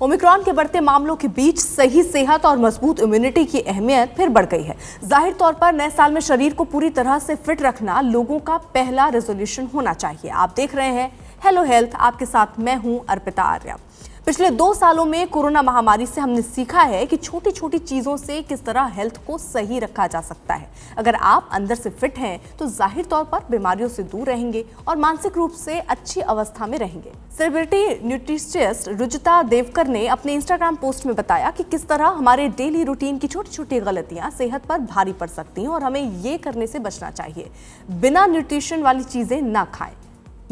Omicron के बढ़ते मामलों के बीच सही सेहत और मजबूत इम्यूनिटी की अहमियत फिर बढ़ गई है। जाहिर तौर पर नए साल में शरीर को पूरी तरह से फिट रखना लोगों का पहला रेजोल्यूशन होना चाहिए। आप देख रहे हैं हेलो हेल्थ, आपके साथ मैं हूं अर्पिता आर्या। पिछले 2 सालों में कोरोना महामारी से हमने सीखा है कि छोटी छोटी चीजों से किस तरह हेल्थ को सही रखा जा सकता है। अगर आप अंदर से फिट हैं तो जाहिर तौर पर बीमारियों से दूर रहेंगे और मानसिक रूप से अच्छी अवस्था में रहेंगे। सेलिब्रिटी न्यूट्रिशियस्ट रुचिता देवकर ने अपने इंस्टाग्राम पोस्ट में बताया कि किस तरह हमारे डेली रूटीन की छोटी छोटी गलतियां सेहत पर भारी पड़ सकती हैं और हमें ये करने से बचना चाहिए। बिना न्यूट्रिशन वाली चीजें ना खाएं।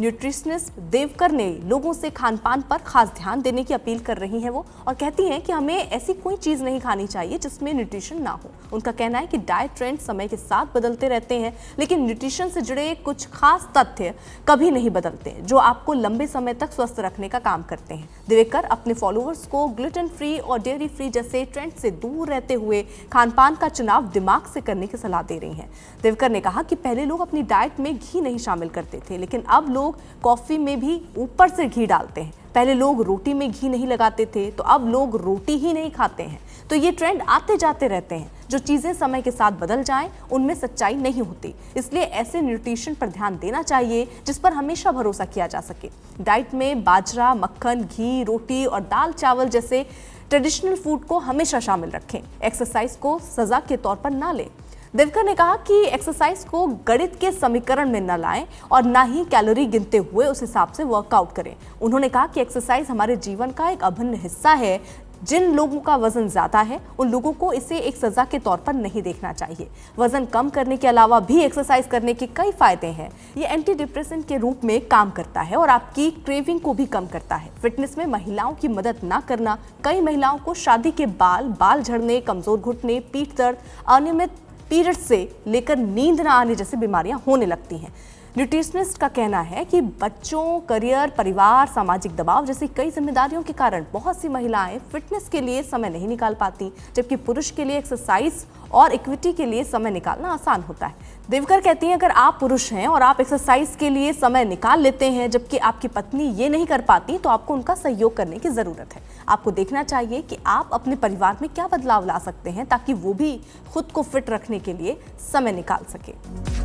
न्यूट्रिशनिस्ट देवकर ने लोगों से खान पान पर खास ध्यान देने की अपील कर रही हैं वो, और कहती हैं कि हमें ऐसी कोई चीज़ नहीं खानी चाहिए जिसमें न्यूट्रिशन ना हो। उनका कहना है कि डाइट ट्रेंड समय के साथ बदलते रहते हैं, लेकिन न्यूट्रिशन से जुड़े कुछ खास तथ्य कभी नहीं बदलते जो आपको लंबे समय तक स्वस्थ रखने का काम करते हैं। देवकर अपने फॉलोअर्स को ग्लूटेन फ्री और डेयरी फ्री जैसे ट्रेंड से दूर रहते हुए खान पान का चुनाव दिमाग से करने की सलाह दे रही हैं। देवकर ने कहा कि पहले लोग अपनी डाइट में घी नहीं शामिल करते थे, लेकिन अब लोग कॉफी में भी ऊपर से घी डालते हैं। पहले लोग रोटी में घी नहीं लगाते थे, तो अब लोग रोटी ही नहीं खाते हैं। तो ये ट्रेंड आते जाते रहते हैं। जो चीजें समय के साथ बदल जाएं, उनमें सच्चाई नहीं होती। इसलिए ऐसे न्यूट्रिशन पर ध्यान देना चाहिए जिस पर हमेशा भरोसा किया जा सके। डाइट में बाजरा, मक्खन, घी, रोटी और दाल चावल जैसे ट्रेडिशनल फूड को हमेशा शामिल रखें। एक्सरसाइज को सजा के तौर पर ना लें। देवकर ने कहा कि एक्सरसाइज को गणित के समीकरण में न लाएं और ना ही कैलोरी गिनते हुए उस हिसाब से वर्कआउट करें। उन्होंने कहा कि एक्सरसाइज हमारे जीवन का एक अभिन्न हिस्सा है। जिन लोगों का वजन ज्यादा है उन लोगों को इसे एक सजा के तौर पर नहीं देखना चाहिए। वजन कम करने के अलावा भी एक्सरसाइज करने के कई फायदे हैं। ये एंटी डिप्रेसेंट के रूप में काम करता है और आपकी क्रेविंग को भी कम करता है। फिटनेस में महिलाओं की मदद ना करना। कई महिलाओं को शादी के बाल झड़ने, कमजोर घुटने, पीठ दर्द, अनियमित पीरियड से लेकर नींद ना आने जैसी बीमारियां होने लगती हैं। न्यूट्रिशनिस्ट का कहना है कि बच्चों, करियर, परिवार, सामाजिक दबाव जैसी कई जिम्मेदारियों के कारण बहुत सी महिलाएं फिटनेस के लिए समय नहीं निकाल पाती, जबकि पुरुष के लिए एक्सरसाइज और इक्विटी के लिए समय निकालना आसान होता है। देवकर कहती हैं अगर आप पुरुष हैं और आप एक्सरसाइज के लिए समय निकाल लेते हैं जबकि आपकी पत्नी ये नहीं कर पाती, तो आपको उनका सहयोग करने की ज़रूरत है। आपको देखना चाहिए कि आप अपने परिवार में क्या बदलाव ला सकते हैं ताकि वो भी खुद को फिट रखने के लिए समय निकाल सके।